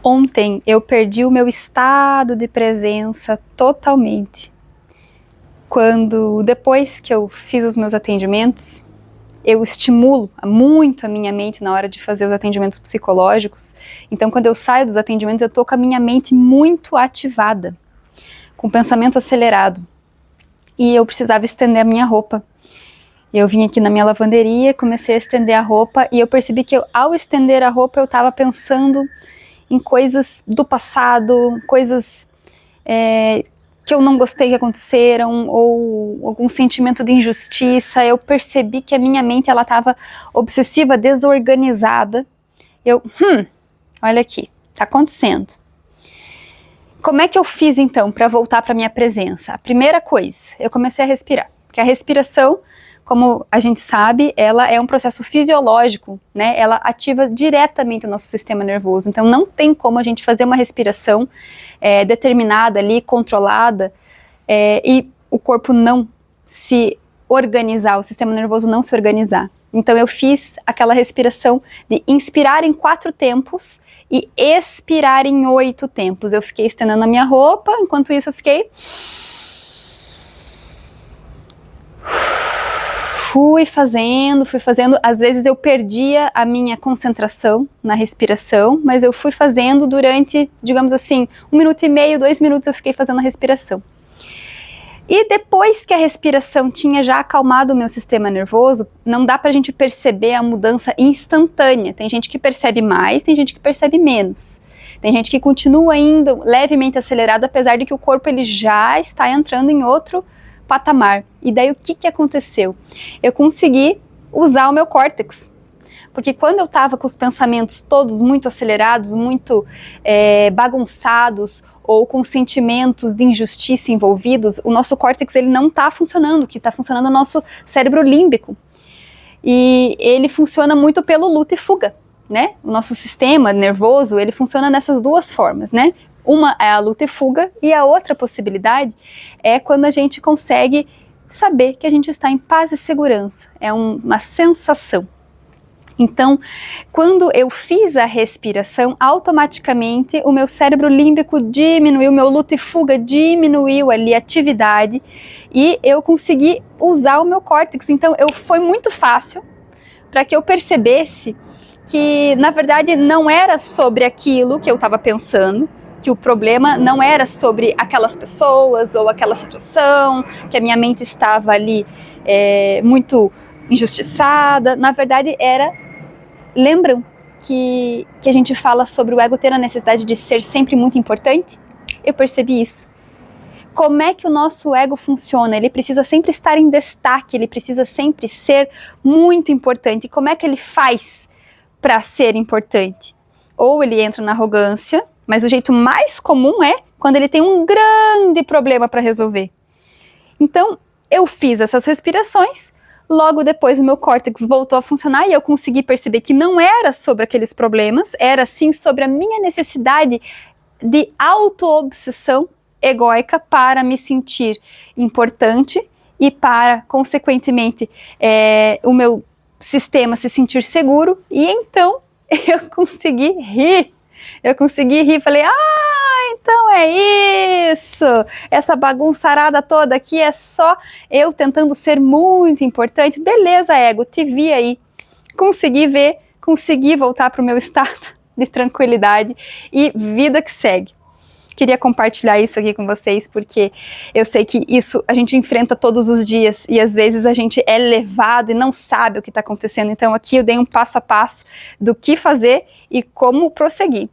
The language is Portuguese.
Ontem eu perdi o meu estado de presença totalmente. Depois que eu fiz os meus atendimentos, eu estimulo muito a minha mente na hora de fazer os atendimentos psicológicos. Então, quando eu saio dos atendimentos, eu tô com a minha mente muito ativada, com o pensamento acelerado. E eu precisava estender a minha roupa. Eu vim aqui na minha lavanderia, comecei a estender a roupa e eu percebi que ao estender a roupa eu estava pensando em coisas do passado, coisas que eu não gostei que aconteceram, ou algum sentimento de injustiça. Eu percebi que a minha mente estava obsessiva, desorganizada. Olha aqui, tá acontecendo. Como é que eu fiz então para voltar para minha presença? A primeira coisa, eu comecei a respirar, porque a respiração, como a gente sabe, ela é um processo fisiológico, né? Ela ativa diretamente o nosso sistema nervoso. Então não tem como a gente fazer uma respiração determinada ali, controlada, e o corpo não se organizar, o sistema nervoso não se organizar. Então eu fiz aquela respiração de inspirar em 4 tempos e expirar em 8 tempos. Eu fiquei estendendo a minha roupa, enquanto isso eu fiquei... Fui fazendo, às vezes eu perdia a minha concentração na respiração, mas eu fui fazendo durante, digamos assim, 1 minuto e meio, 2 minutos eu fiquei fazendo a respiração. E depois que a respiração tinha já acalmado o meu sistema nervoso, não dá pra gente perceber a mudança instantânea. Tem gente que percebe mais, tem gente que percebe menos. Tem gente que continua indo levemente acelerado, apesar de que o corpo ele já está entrando em outro patamar. E daí o que aconteceu? Eu consegui usar o meu córtex, porque quando eu estava com os pensamentos todos muito acelerados, muito bagunçados, ou com sentimentos de injustiça envolvidos, o nosso córtex ele não está funcionando, o que está funcionando é o nosso cérebro límbico. E ele funciona muito pelo luta e fuga, né? O nosso sistema nervoso, ele funciona nessas duas formas, né? Uma é a luta e fuga, e a outra possibilidade é quando a gente consegue saber que a gente está em paz e segurança. É uma sensação. Então, quando eu fiz a respiração, automaticamente o meu cérebro límbico diminuiu, meu luta e fuga diminuiu ali a atividade e eu consegui usar o meu córtex. Então, foi muito fácil para que eu percebesse que, na verdade, não era sobre aquilo que eu estava pensando, que o problema não era sobre aquelas pessoas ou aquela situação, que a minha mente estava ali muito injustiçada. Na verdade, lembram que a gente fala sobre o ego ter a necessidade de ser sempre muito importante? Eu percebi isso. Como é que o nosso ego funciona? Ele precisa sempre estar em destaque, ele precisa sempre ser muito importante. E como é que ele faz para ser importante? Ou ele entra na arrogância, mas o jeito mais comum é quando ele tem um grande problema para resolver. Então, eu fiz essas respirações, logo depois o meu córtex voltou a funcionar e eu consegui perceber que não era sobre aqueles problemas, era sim sobre a minha necessidade de auto-obsessão egóica para me sentir importante e para, consequentemente, o meu sistema se sentir seguro. E então eu consegui rir. Falei, então é isso, essa bagunçarada toda aqui é só eu tentando ser muito importante. Beleza, ego, te vi aí, consegui voltar para o meu estado de tranquilidade e vida que segue. Queria compartilhar isso aqui com vocês, porque eu sei que isso a gente enfrenta todos os dias e às vezes a gente é levado e não sabe o que está acontecendo. Então aqui eu dei um passo a passo do que fazer e como prosseguir.